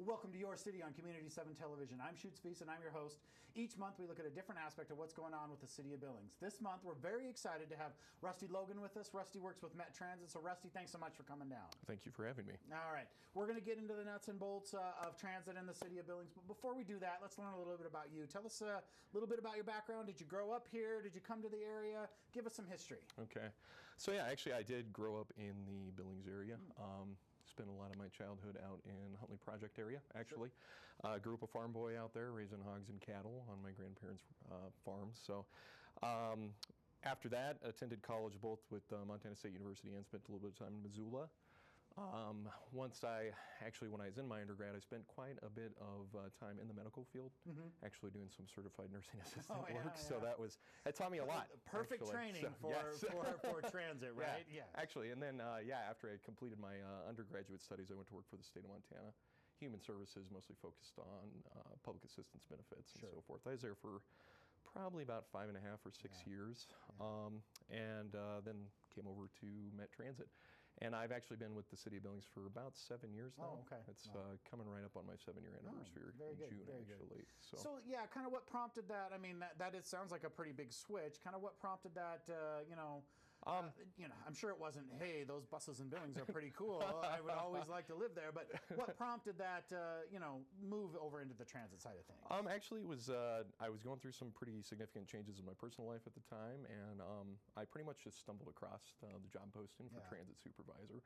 Welcome to Your City on Community 7 Television. I'm Shoots Veis and I'm your host. Each month we look at a different aspect of what's going on with the city of Billings. This month we're very excited to have Rocky Logan with us. Rusty works with MET Transit. So Rusty, thanks so much for coming down. Thank you for having me. All right. We're going to get into the nuts and bolts of transit in the city of Billings. But before we do that, let's learn a little bit about you. Tell us a little bit about your background. Did you grow up here? Did you come to the area? Give us some history. Okay. So yeah, actually I did grow up in the Billings area. Spent a lot of my childhood out in Huntley Project area, actually. Sure. Grew up a farm boy out there, raising hogs and cattle on my grandparents' farms. So after that, attended college both with Montana State University and spent a little bit of time in Missoula. When I was in my undergrad, I spent quite a bit of time in the medical field, actually doing some certified nursing assistant work. So that taught me a lot. Perfect training for transit, right? Yeah. Actually, and then after I completed my undergraduate studies, I went to work for the state of Montana. Human Services, mostly focused on public assistance benefits and so forth. I was there for probably about 5.5 or 6 years, and then came over to MET Transit. And I've actually been with the City of Billings for about 7 years now. Oh, okay. It's coming right up on my 7-year anniversary in June, actually. So yeah, kind of what prompted that? I mean, that sounds like a pretty big switch. Kind of what prompted that? I'm sure it wasn't, hey, those buses in Billings are pretty cool. I would always like to live there. But what prompted that? Move over into the transit side of things? Actually, it was I was going through some pretty significant changes in my personal life at the time, and I pretty much just stumbled across the job posting for transit supervisor,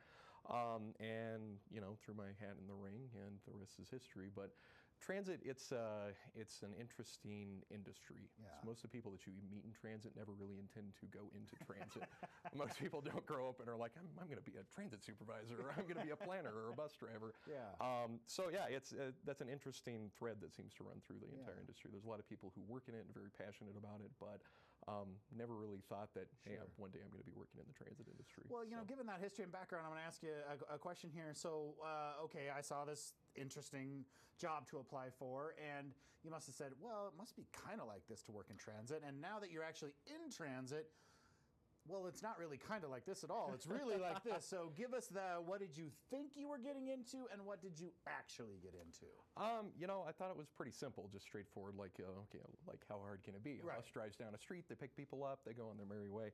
and threw my hat in the ring, and the rest is history. But transit, it's an interesting industry. So most of the people that you meet in transit never really intend to go into transit. Most people don't grow up and are like, I'm going to be a transit supervisor, or I'm going to be a planner or a bus driver. That's an interesting thread that seems to run through the entire industry. There's a lot of people who work in it and are very passionate about it, but never really thought that, hey, one day I'm going to be working in the transit industry. Well, given that history and background, I'm going to ask you a question here. So, I saw this interesting job to apply for, and you must have said, well, it must be kind of like this to work in transit. And now that you're actually in transit, well, it's not really kind of like this at all. It's really like this. So give us what did you think you were getting into, and what did you actually get into? I thought it was pretty simple, just straightforward, like how hard can it be? A bus drives down a street, they pick people up, they go on their merry way.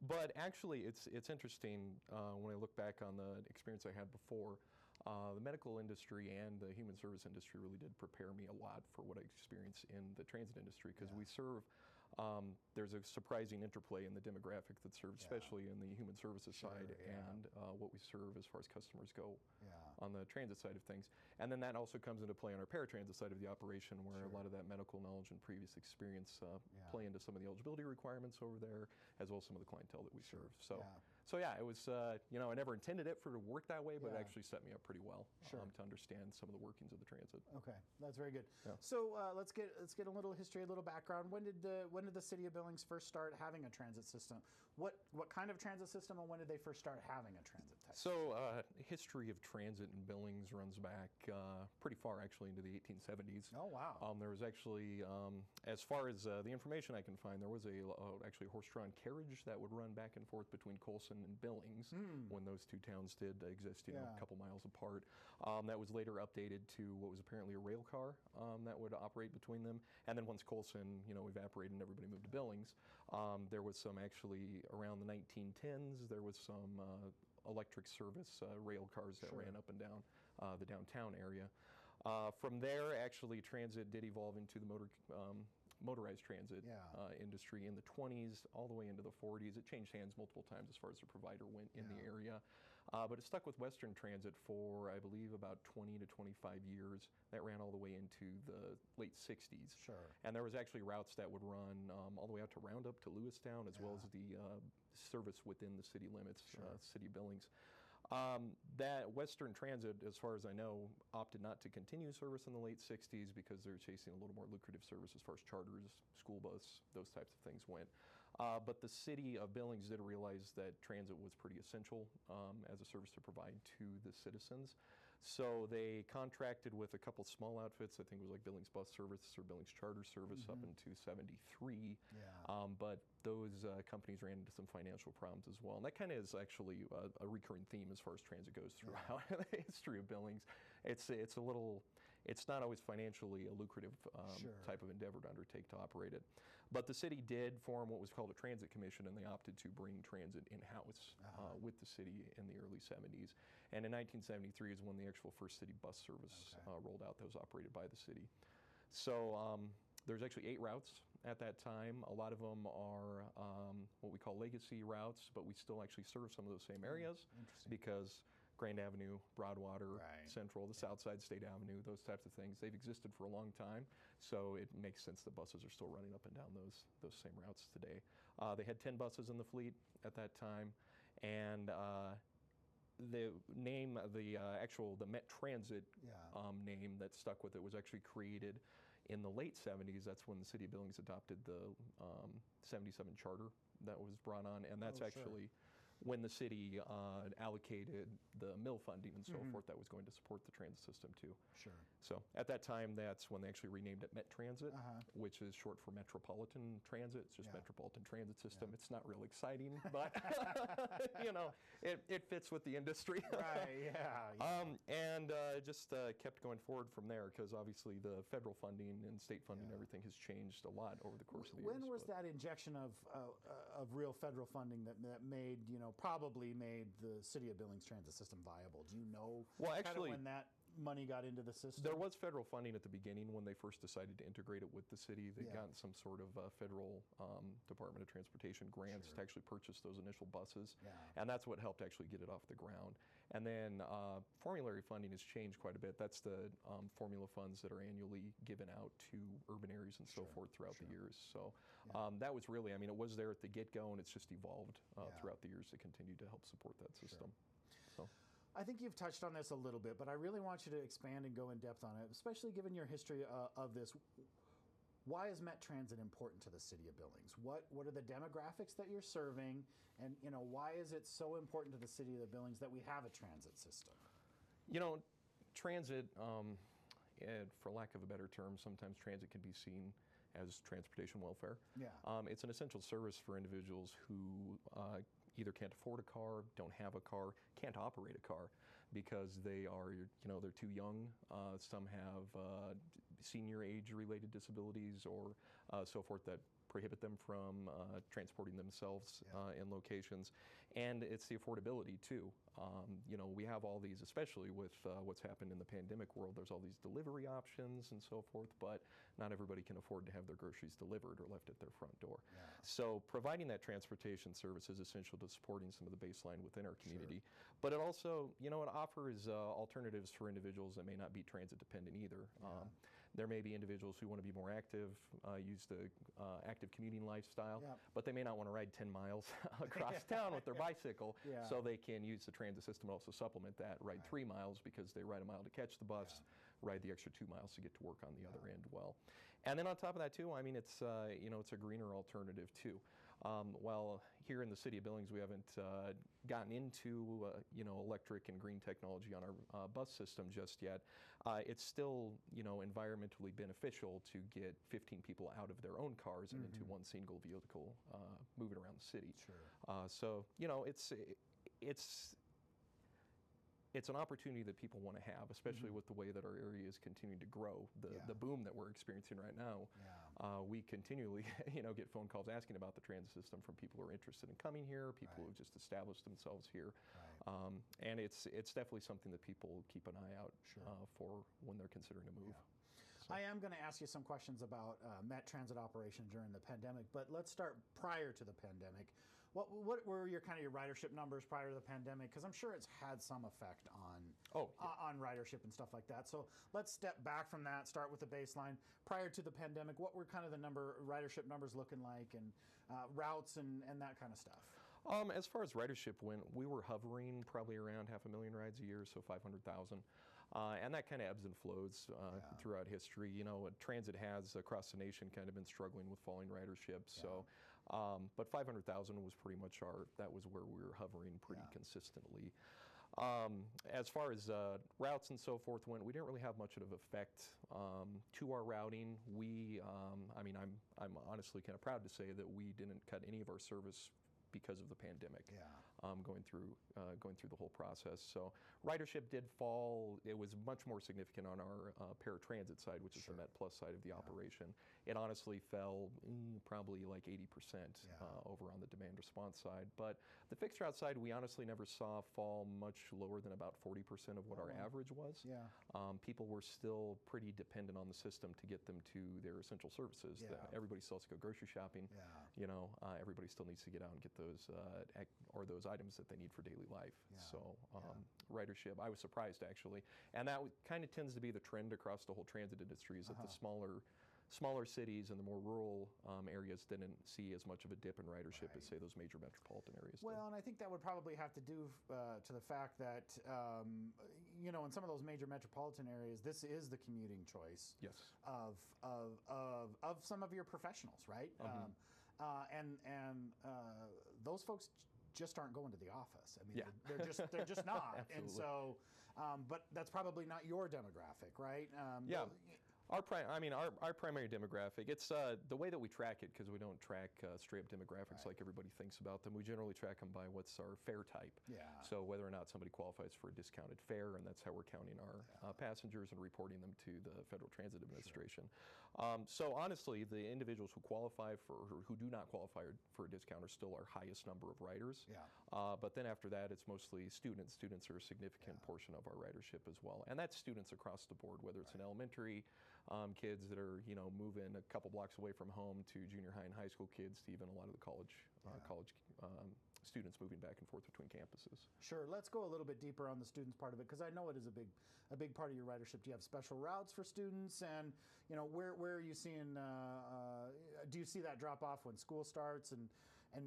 But actually, it's interesting when I look back on the experience I had before. The medical industry and the human service industry really did prepare me a lot for what I experienced in the transit industry, because we serve, there's a surprising interplay in the demographic that's served, especially in the human services side, and what we serve as far as customers go on the transit side of things. And then that also comes into play on our paratransit side of the operation, where a lot of that medical knowledge and previous experience play into some of the eligibility requirements over there, as well as some of the clientele that we serve. So it was, I never intended it to work that way, but it actually set me up pretty well to understand some of the workings of the transit. Okay, that's very good. So let's get a little history, a little background. When did the City of Billings first start having a transit system? What kind of transit system, and when did they first start having a transit type? So history of transit in Billings runs back pretty far, actually, into the 1870s. Oh, wow. There was actually, as far as the information I can find, there was actually a horse-drawn carriage that would run back and forth between Colson and Billings when those two towns did exist, a couple miles apart. That was later updated to what was apparently a rail car that would operate between them. And then once Colson, evaporated and everybody moved to Billings, there was some actually around the 1910s. There was some electric service rail cars that ran up and down the downtown area. From there, actually, transit did evolve into the motorized transit industry in the 20s all the way into the 40s. It changed hands multiple times as far as the provider went in the area. But it stuck with Western Transit for, I believe, about 20 to 25 years. That ran all the way into the late 60s. And there was actually routes that would run all the way out to Roundup, to Lewistown, as well as the service within the city limits, City of Billings. That Western Transit, as far as I know, opted not to continue service in the late 60s because they were chasing a little more lucrative service as far as charters, school bus, those types of things went. But the City of Billings did realize that transit was pretty essential as a service to provide to the citizens. So they contracted with a couple small outfits. I think it was like Billings Bus Service or Billings Charter Service up into '73. But those companies ran into some financial problems as well. And that kind of is actually a recurring theme as far as transit goes throughout the history of Billings. It's a little, it's not always financially a lucrative type of endeavor to undertake to operate it. But the city did form what was called a transit commission, and they opted to bring transit in-house with the city in the early 70s. And in 1973 is when the actual first city bus service rolled out that was operated by the city. So there's actually 8 routes at that time. A lot of them are what we call legacy routes, but we still actually serve some of those same areas because Grand Avenue, Broadwater, Central, the South Side State Avenue, those types of things, they've existed for a long time, so it makes sense that buses are still running up and down those same routes today. They had 10 buses in the fleet at that time, and the name, the Met Transit name that stuck with it was actually created in the late 70s. That's when the city of Billings adopted the 77 charter that was brought on, and that's actually when the city allocated the mill funding and so forth that was going to support the transit system too. So at that time, that's when they actually renamed it Met Transit, which is short for Metropolitan Transit. It's just Metropolitan Transit System. It's not real exciting, but you know, it fits with the industry. And just kept going forward from there because obviously the federal funding and state funding and everything has changed a lot over the course of the years. When was that injection of real federal funding that made, you know, probably made the city of Billings transit system viable? Do you know when that money got into the system? There was federal funding at the beginning when they first decided to integrate it with the city. They'd gotten some sort of federal Department of Transportation grants to actually purchase those initial buses, and that's what helped actually get it off the ground. And then formulary funding has changed quite a bit. That's the formula funds that are annually given out to urban areas and so forth throughout the years. So that was really, I mean, it was there at the get-go, and it's just evolved throughout the years to continue to help support that system. So. I think you've touched on this a little bit, but I really want you to expand and go in depth on it, especially given your history of this. Why is Met Transit important to the city of Billings? What are the demographics that you're serving, and you know, why is it so important to the city of Billings that we have a transit system? You know, transit, for lack of a better term, sometimes transit can be seen as transportation welfare. It's an essential service for individuals who either can't afford a car, don't have a car, can't operate a car because they are, you know, they're too young. Some have senior age-related disabilities or so forth that prohibit them from transporting themselves in locations. And it's the affordability too. You know, we have all these, especially with what's happened in the pandemic world, there's all these delivery options and so forth, but not everybody can afford to have their groceries delivered or left at their front door. So providing that transportation service is essential to supporting some of the baseline within our community. But it also, you know, it offers alternatives for individuals that may not be transit dependent either. There may be individuals who want to be more active, use the active commuting lifestyle, but they may not want to ride 10 miles across town with their bicycle, so they can use the transit system to also supplement that, ride 3 miles because they ride a mile to catch the bus, ride the extra 2 miles to get to work on the other end well. And then on top of that too, I mean, it's, you know, it's a greener alternative too. While here in the city of Billings we haven't gotten into you know, electric and green technology on our bus system just yet, it's still, you know, environmentally beneficial to get 15 people out of their own cars and into one single vehicle moving around the city. So, you know, it's an opportunity that people want to have, especially with the way that our area is continuing to grow. The boom that we're experiencing right now, we continually, you know, get phone calls asking about the transit system from people who are interested in coming here, people who have just established themselves here, and it's definitely something that people keep an eye out for when they're considering a move. So. I am going to ask you some questions about Met Transit operation during the pandemic, but let's start prior to the pandemic. What were your ridership numbers prior to the pandemic? Because I'm sure it's had some effect on ridership and stuff like that. So let's step back from that, start with the baseline. Prior to the pandemic, what were kind of the ridership numbers looking like, and routes and that kind of stuff? As far as ridership went, we were hovering probably around 500,000 rides a year, so 500,000. And that kind of ebbs and flows throughout history. You know, transit has across the nation kind of been struggling with falling ridership. So, but 500,000 was pretty much that was where we were hovering pretty consistently. As far as routes and so forth went, we didn't really have much of an effect to our routing. I mean, I'm honestly kind of proud to say that we didn't cut any of our service because of the pandemic. Yeah. Going through the whole process. So ridership did fall. It was much more significant on our paratransit side, which is the Met Plus side of the operation. It honestly fell probably like 80% over on the demand response side. But the fixed route side, we honestly never saw fall much lower than about 40% of what our average was. Yeah. People were still pretty dependent on the system to get them to their essential services. Everybody still has to go grocery shopping. You know, everybody still needs to get out and get those those items that they need for daily life. So ridership, I was surprised actually, and that kind of tends to be the trend across the whole transit industry, is that the smaller cities and the more rural areas didn't see as much of a dip in ridership as, say, those major metropolitan areas did. Well, and I think that would probably have to do to the fact that, you know, in some of those major metropolitan areas, this is the commuting choice of some of your professionals, right? And those folks just aren't going to the office. I mean, they're just not. And so, but that's probably not your demographic, right? Our primary demographic, it's the way that we track it, because we don't track straight up demographics like everybody thinks about them. We generally track them by what's our fare type. So whether or not somebody qualifies for a discounted fare, and that's how we're counting our passengers and reporting them to the Federal Transit Administration. So honestly, the individuals who qualify for, or who do not qualify for a discount, are still our highest number of riders. But then after that, it's mostly students. Students are a significant portion of our ridership as well. And that's students across the board, whether it's an elementary, kids that are, you know, moving a couple blocks away from home, to junior high and high school kids, to even a lot of the college students moving back and forth between campuses. Sure. Let's go a little bit deeper on the students part of it, because I know it is a big part of your ridership. Do you have special routes for students, and you know, where are you seeing? Do you see that drop off when school starts, and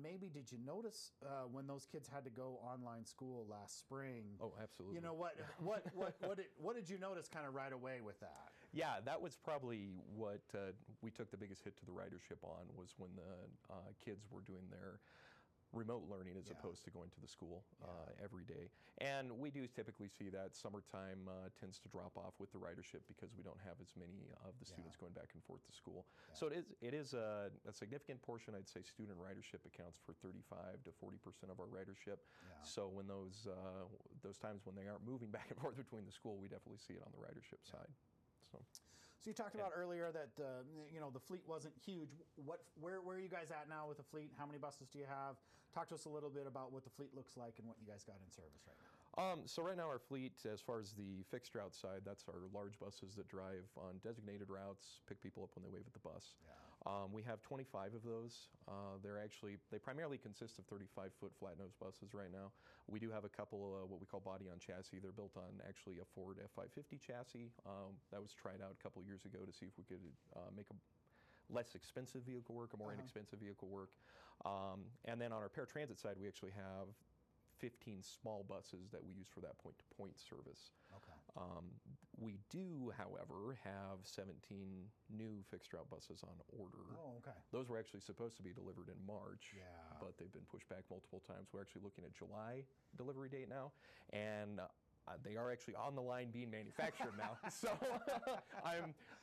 maybe did you notice when those kids had to go online school last spring? Oh, absolutely. You know, what did you notice kind of right away with that? Yeah, that was probably what we took the biggest hit to the ridership on, was when the kids were doing their remote learning as opposed to going to the school every day. And we do typically see that summertime tends to drop off with the ridership, because we don't have as many of the students going back and forth to school. So it is a significant portion. I'd say student ridership accounts for 35 to 40% of our ridership. So when those times when they aren't moving back and forth between the school, we definitely see it on the ridership side. So you talked about earlier that you know, the fleet wasn't huge. Where are you guys at now with the fleet? How many buses do you have? Talk to us a little bit about what the fleet looks like and what you guys got in service right now. So right now our fleet, as far as the fixed route side, that's our large buses that drive on designated routes, pick people up when they wave at the bus. We have 25 of those. They primarily consist of 35-foot flat-nose buses right now. We do have a couple of what we call body-on chassis. They're built on actually a Ford F550 chassis. That was tried out a couple years ago to see if we could make a less expensive vehicle work, a more inexpensive vehicle work. And then on our paratransit side, we actually have 15 small buses that we use for that point-to-point service. We do, however, have 17 new fixed route buses on order. Those were actually supposed to be delivered in March, but they've been pushed back multiple times. We're actually looking at July delivery date now, and they are actually on the line being manufactured now. So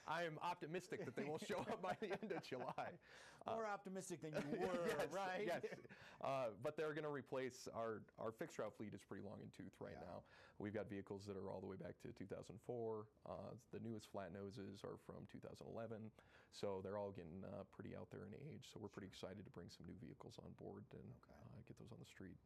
I'm optimistic that they will show up by the end of July. More optimistic than you were, right? Yes. But they're going to replace our fixed route fleet is pretty long in tooth right now. We've got vehicles that are all the way back to 2004. The newest flat noses are from 2011. So they're all getting pretty out there in age. So we're pretty excited to bring some new vehicles on board and get those on the street.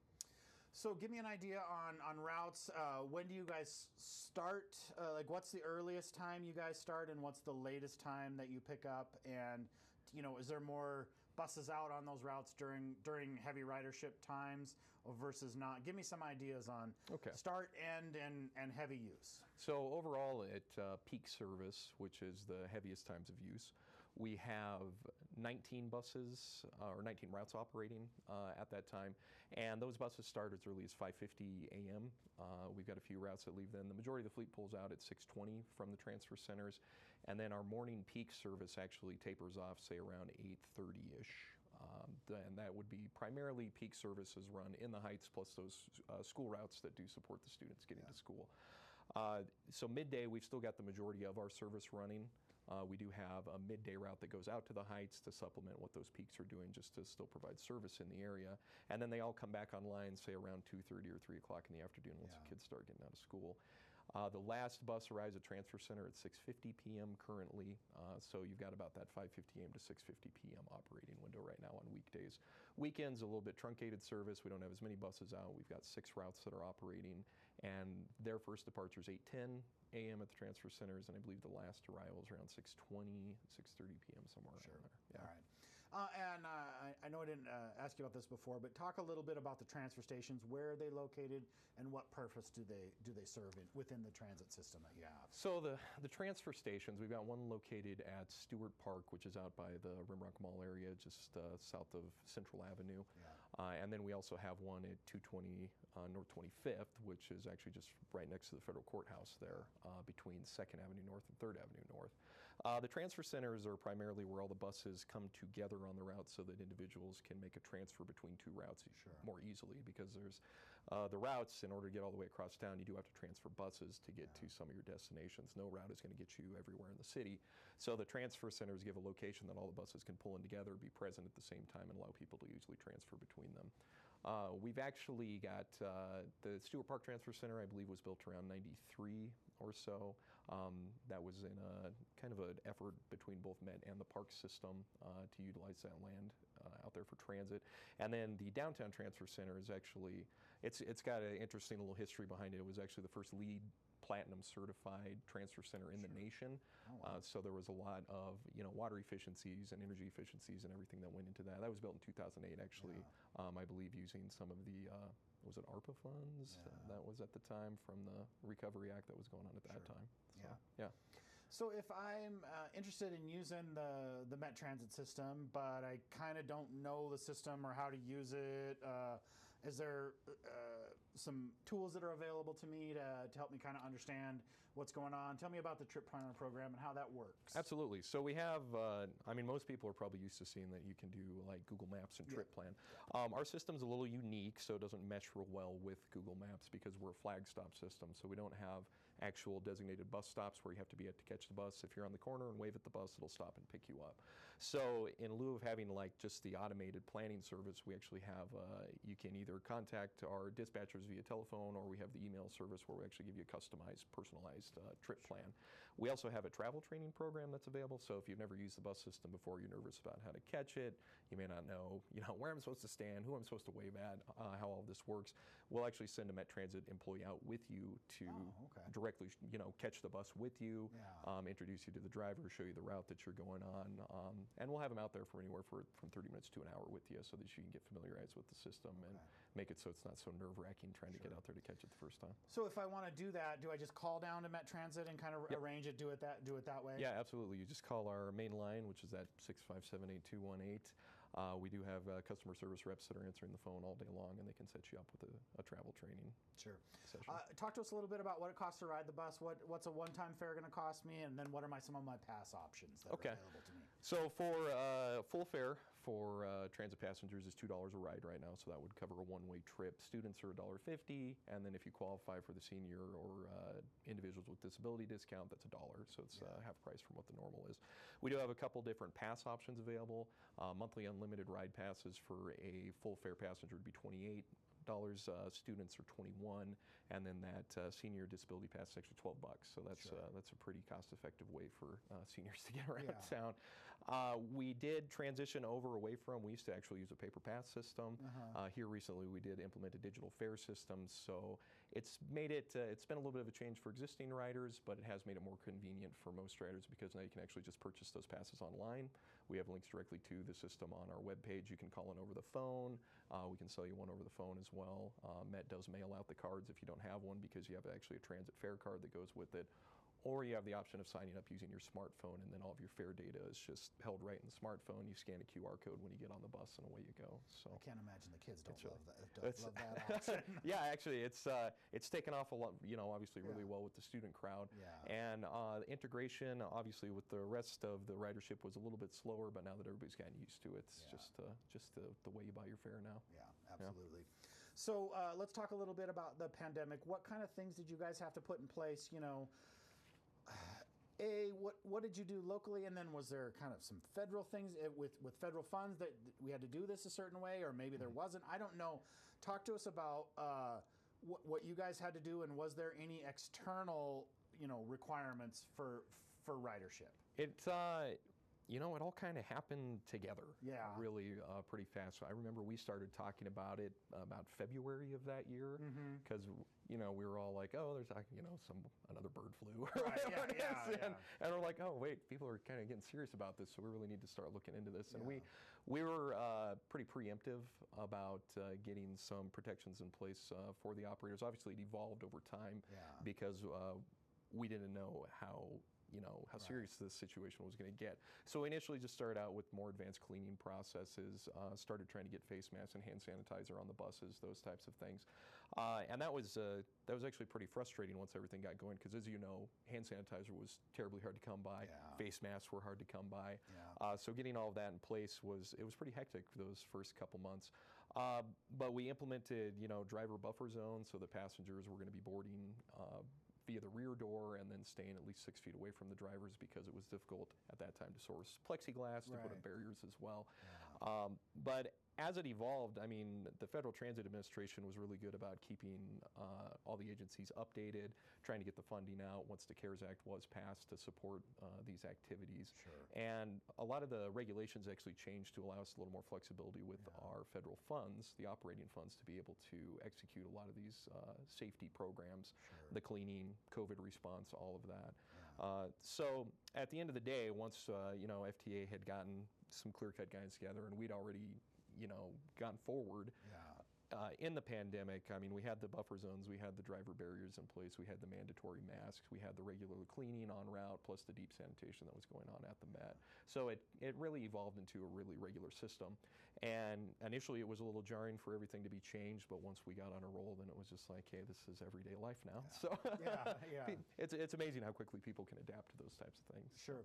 So give me an idea on routes. When do you guys start? Like, what's the earliest time you guys start, and what's the latest time that you pick up? And, you know, is there more buses out on those routes during heavy ridership times versus not? Give me some ideas on start, end, and heavy use. So overall, at peak service, which is the heaviest times of use, we have 19 buses or 19 routes operating at that time, and those buses start as early as 5:50 a.m. We've got a few routes that leave then. The majority of the fleet pulls out at 6:20 from the transfer centers, and then our morning peak service actually tapers off, say, around 8:30-ish. And that would be primarily peak services run in the Heights, plus those school routes that do support the students getting to school. So midday, we've still got the majority of our service running. We do have a midday route that goes out to the Heights to supplement what those peaks are doing, just to still provide service in the area. And then they all come back online, say around 2:30 or 3 o'clock in the afternoon once the kids start getting out of school. The last bus arrives at Transfer Center at 6:50 p.m. currently, so you've got about that 5:50 a.m. to 6:50 p.m. operating window right now on weekdays. Weekends, a little bit truncated service. We don't have as many buses out. We've got 6 routes that are operating, and their first departure is 8:10 a.m. at the transfer centers, and I believe the last arrival is around 6:20, 6:30 p.m. somewhere around there. Yeah. All right. I know I didn't ask you about this before, but talk a little bit about the transfer stations. Where are they located, and what purpose do they serve within the transit system that you have? So the transfer stations, we've got one located at Stewart Park, which is out by the Rimrock Mall area, just south of Central Avenue. And then we also have one at 220 North 25th, which is actually just right next to the federal courthouse there, between 2nd Avenue North and 3rd Avenue North. The transfer centers are primarily where all the buses come together on the route so that individuals can make a transfer between 2 routes more easily, because there's the routes, in order to get all the way across town, you do have to transfer buses to get to some of your destinations. No route is going to get you everywhere in the city. So the transfer centers give a location that all the buses can pull in together, be present at the same time, and allow people to easily transfer between them. We've actually got the Stewart Park Transfer Center, I believe, was built around 93 or so. That was in a kind of an effort between both MET and the park system to utilize that land out there for transit. And then the downtown transfer center is actually, it's got an interesting little history behind it. It was actually the first LEED Platinum certified transfer center in the nation. So there was a lot of water efficiencies and energy efficiencies and everything that went into that. That was built in 2008 actually, I believe using some of the was it ARPA funds that was at the time from the Recovery Act that was going on at that time. So, So if I'm interested in using the MET Transit system, but I kind of don't know the system or how to use it, is there some tools that are available to me to help me kind of understand what's going on? Tell me about the Trip Planner program and how that works. Absolutely. So we have, I mean, most people are probably used to seeing that you can do like Google Maps and Trip Plan. Our system's a little unique, so it doesn't mesh real well with Google Maps because we're a flag stop system. So we don't have actual designated bus stops where you have to be at to catch the bus. If you're on the corner and wave at the bus, it'll stop and pick you up. So in lieu of having like just the automated planning service, we actually have, you can either contact our dispatchers via telephone, or we have the email service where we actually give you a customized, personalized trip plan. We also have a travel training program that's available. So if you've never used the bus system before, you're nervous about how to catch it, you may not know, where I'm supposed to stand, who I'm supposed to wave at, how all this works. We'll actually send a MET Transit employee out with you to directly, catch the bus with you, introduce you to the driver, show you the route that you're going on, and we'll have them out there for anywhere from 30 minutes to an hour with you, so that you can get familiarized with the system and make it so it's not so nerve-wracking trying to get out there to catch it the first time. So if I want to do that, do I just call down to MET Transit and kind of arrange it, do it that way? Yeah, absolutely. You just call our main line, which is at 657-8218. We do have customer service reps that are answering the phone all day long, and they can set you up with a travel training session. Talk to us a little bit about what it costs to ride the bus. What's a one-time fare going to cost me, and then what are some of my pass options that are available to me? So for full fare for transit passengers is $2 a ride right now, so that would cover a one-way trip. Students are $1.50, and then if you qualify for the senior or individuals with disability discount, that's $1, so it's half price from what the normal is. We do have a couple different pass options available. Monthly unlimited ride passes for a full fare passenger would be $28. Students are $21, and then that senior disability pass is actually $12. So that's a pretty cost-effective way for seniors to get around town. We did transition away from. We used to actually use a paper pass system. Here recently, we did implement a digital fare system. So it's made it. It's been a little bit of a change for existing riders, but it has made it more convenient for most riders because now you can actually just purchase those passes online. We have links directly to the system on our webpage. You can call in over the phone. We can sell you one over the phone as well. MET does mail out the cards if you don't have one, because you have actually a transit fare card that goes with it. Or you have the option of signing up using your smartphone, and then all of your fare data is just held right in the smartphone. You scan a QR code when you get on the bus, and away you go. So I can't imagine the kids don't love that option. Yeah, actually, it's taken off a lot. Obviously, really well with the student crowd. And the integration, obviously, with the rest of the ridership was a little bit slower, but now that everybody's gotten used to it, it's just the way you buy your fare now. Yeah, absolutely. So let's talk a little bit about the pandemic. What kind of things did you guys have to put in place? what did you do locally, and then was there kind of some federal things with federal funds that we had to do this a certain way, or maybe there wasn't? I don't know. Talk to us about what you guys had to do, and was there any external requirements for ridership? It's it all kind of happened together. Yeah. Really pretty fast. So I remember we started talking about it about February of that year because we were all like, oh, there's another bird flu. Right. Yeah. And we're like, oh wait, people are kind of getting serious about this, so we really need to start looking into this. And we were pretty preemptive about getting some protections in place for the operators. Obviously, it evolved over time because we didn't know how serious this situation was going to get. So we initially just started out with more advanced cleaning processes, started trying to get face masks and hand sanitizer on the buses, those types of things. And that was actually pretty frustrating once everything got going, because as you know, hand sanitizer was terribly hard to come by. Face masks were hard to come by. So getting all of that in place was pretty hectic for those first couple months. But we implemented, driver buffer zones, so the passengers were going to be boarding via the rear door and then staying at least 6 feet away from the drivers, because it was difficult at that time to source plexiglass, to put up barriers as well. But as it evolved, the Federal Transit Administration was really good about keeping all the agencies updated, trying to get the funding out once the CARES Act was passed to support these activities. And a lot of the regulations actually changed to allow us a little more flexibility with our federal funds, the operating funds, to be able to execute a lot of these safety programs, the cleaning, COVID response, all of that. So at the end of the day, once FTA had gotten some clear-cut guidance together, and we'd already gone forward in the pandemic, we had the buffer zones, we had the driver barriers in place, we had the mandatory masks, we had the regular cleaning en route, plus the deep sanitation that was going on at the Met. So it really evolved into a really regular system. And initially it was a little jarring for everything to be changed, but once we got on a roll, then it was just like, hey, this is everyday life now. So it's amazing how quickly people can adapt to those types of things. Sure.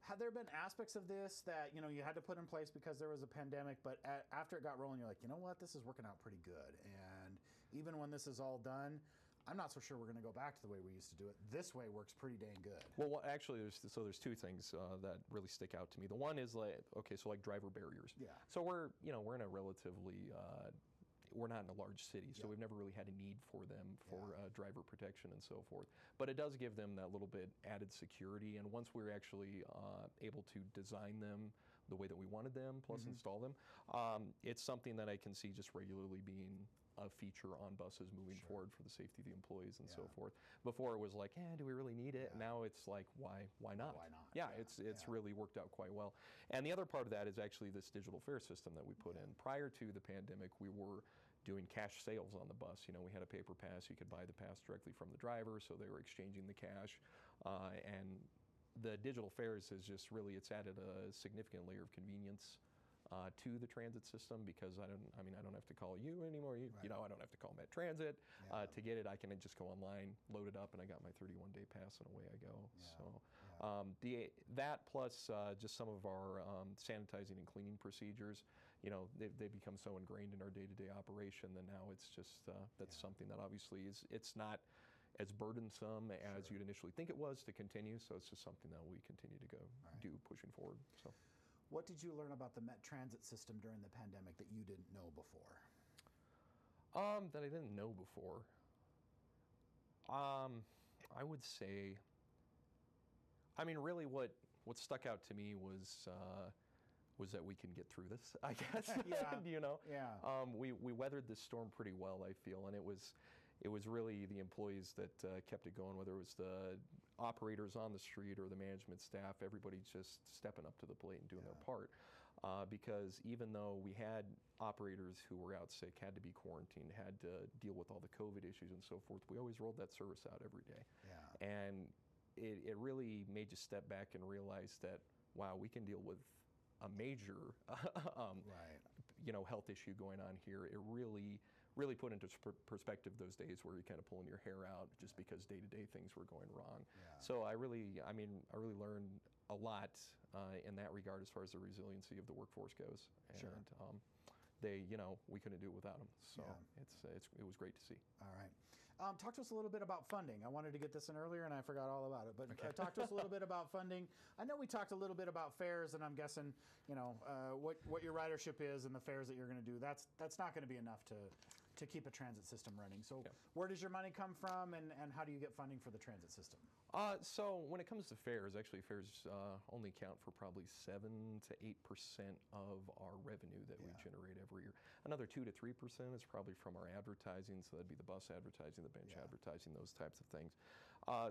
Had there been aspects of this that you had to put in place because there was a pandemic, but after it got rolling, you're like, you know what, this is working out pretty good, and even when this is all done, I'm not so sure we're going to go back to the way we used to do it. This way works pretty dang good. Well, actually, there's two things that really stick out to me. The one is like driver barriers. So we're in a relatively we're not in a large city, so we've never really had a need for them for driver protection and so forth. But it does give them that little bit added security. And once we're actually able to design them the way that we wanted them, plus install them, it's something that I can see just regularly being a feature on buses moving forward for the safety of the employees and so forth. Before it was like, do we really need it? Now it's like, why not? Why not? It's really worked out quite well. And the other part of that is actually this digital fare system that we put in. Prior to the pandemic, we were doing cash sales on the bus. We had a paper pass. You could buy the pass directly from the driver, so they were exchanging the cash. And the digital fares is just really, it's added a significant layer of convenience to the transit system, because I don't have to call you anymore. I don't have to call Met Transit to get it. I can just go online, load it up, and I got my 31-day pass, and away I go. So that plus just some of our sanitizing and cleaning procedures, they've become so ingrained in our day-to-day operation that now it's just that's something that obviously it's not as burdensome as you'd initially think it was to continue. So it's just something that we continue to go do pushing forward. So. What did you learn about the Met Transit system during the pandemic that you didn't know before? That I didn't know before. I would say, really what stuck out to me was that we can get through this, I guess. We weathered this storm pretty well, I feel, and it was really the employees that kept it going, whether it was the operators on the street or the management staff. Everybody just stepping up to the plate and doing their part. Because even though we had operators who were out sick, had to be quarantined, had to deal with all the COVID issues and so forth, we always rolled that service out every day. And it really made you step back and realize that, wow, we can deal with a major health issue going on here. It really put into perspective those days where you're kind of pulling your hair out just because day-to-day things were going wrong. So I really learned a lot in that regard as far as the resiliency of the workforce goes. And we couldn't do it without them. So it was great to see. All right. Talk to us a little bit about funding. I wanted to get this in earlier and I forgot all about it, but talk to us a little bit about funding. I know we talked a little bit about fares, and I'm guessing, what your ridership is and the fares that you're going to do. That's not going to be enough to keep a transit system running. So where does your money come from, and how do you get funding for the transit system? So when it comes to fares, actually fares only account for probably 7 to 8% of our revenue that we generate every year. Another 2 to 3% is probably from our advertising, so that'd be the bus advertising, the bench advertising, those types of things.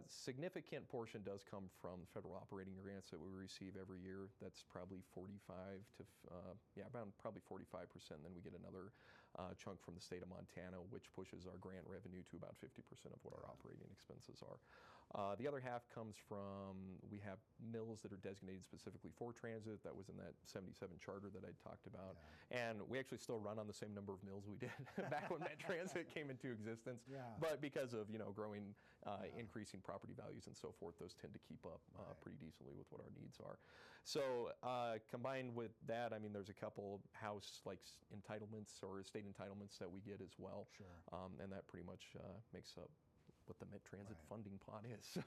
Significant portion does come from federal operating grants that we receive every year. That's probably 45 to, about probably 45%. And then we get another chunk from the state of Montana, which pushes our grant revenue to about 50% of what our operating expenses are. The other half comes from, we have mills that are designated specifically for transit. That was in that 77 charter that I talked about. And we actually still run on the same number of mills we did back when Met Transit came into existence. But because of, growing, increasing property values and so forth, those tend to keep up pretty decently with what our needs are. So combined with that, I mean, there's a couple house entitlements or state entitlements that we get as well. And that pretty much makes up what the Met Transit funding pot is.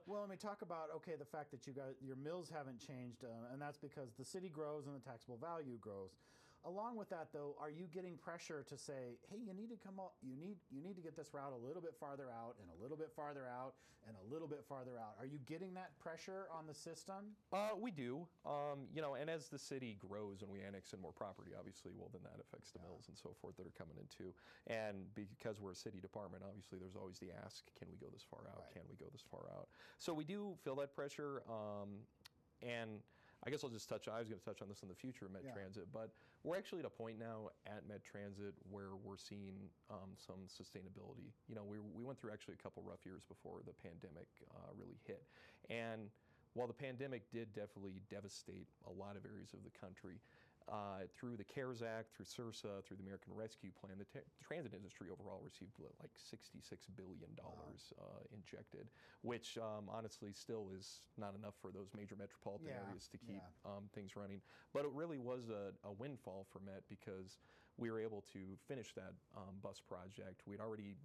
Well, let me talk about, the fact that your mills haven't changed, and that's because the city grows and the taxable value grows. Along with that, though, are you getting pressure to say, hey, you need to come up, you need to get this route a little bit farther out and a little bit farther out and a little bit farther out? Are you getting that pressure on the system? We do. And as the city grows and we annex in more property, obviously, well, then that affects the mills and so forth that are coming in too. And because we're a city department, obviously, there's always the ask, can we go this far out? Can we go this far out? So we do feel that pressure. And I guess I was going to touch on this in the future of Met Transit, but we're actually at a point now at Met Transit where we're seeing some sustainability. We went through actually a couple rough years before the pandemic really hit. And while the pandemic did definitely devastate a lot of areas of the country, through the CARES Act, through SRSA, through the American Rescue Plan, the transit industry overall received like $66 billion injected, which honestly still is not enough for those major metropolitan areas to keep things running. But it really was a windfall for Met because we were able to finish that bus project. We'd already,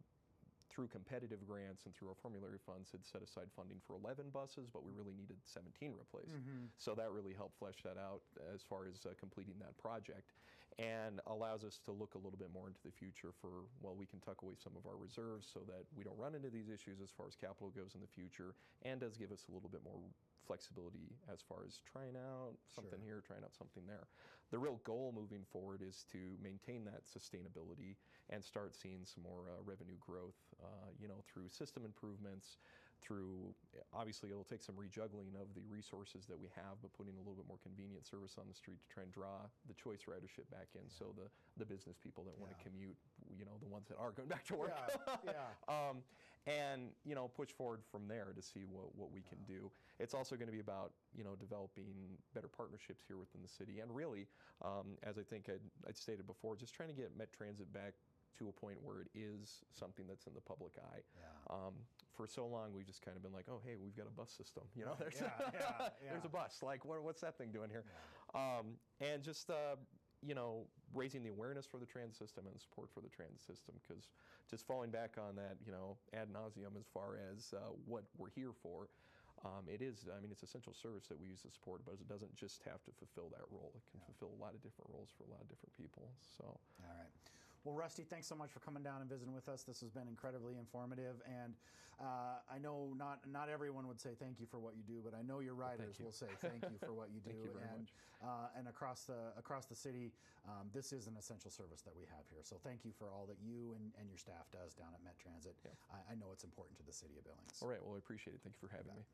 through competitive grants and through our formulary funds, had set aside funding for 11 buses, but we really needed 17 replaced. So that really helped flesh that out as far as completing that project, and allows us to look a little bit more into the future for, well, we can tuck away some of our reserves so that we don't run into these issues as far as capital goes in the future, and does give us a little bit more flexibility as far as trying out something here, trying out something there. The real goal moving forward is to maintain that sustainability and start seeing some more revenue growth, through system improvements, through, obviously it'll take some rejuggling of the resources that we have, but putting a little bit more convenient service on the street to try and draw the choice ridership back in. So the business people that want to commute, the ones that are going back to work, and push forward from there to see what we can do. It's also going to be about developing better partnerships here within the city, and really, as I think I'd stated before, just trying to get Met Transit back to a point where it is something that's in the public eye. For so long, we've just kind of been like, oh, hey, we've got a bus system. There's there's a bus. Like, what's that thing doing here? And just raising the awareness for the transit system and support for the transit system, because just falling back on that, ad nauseum as far as what we're here for. It is, it's essential service that we use to support, but it doesn't just have to fulfill that role. It can fulfill a lot of different roles for a lot of different people. So, all right. Well, Rusty, thanks so much for coming down and visiting with us. This has been incredibly informative, and I know not everyone would say thank you for what you do, but I know your riders will say thank you for what you do. Thank you very much. And across the city, this is an essential service that we have here. So thank you for all that you and your staff does down at Met Transit. I know it's important to the city of Billings. All right. Well, I appreciate it. Thank you for having me.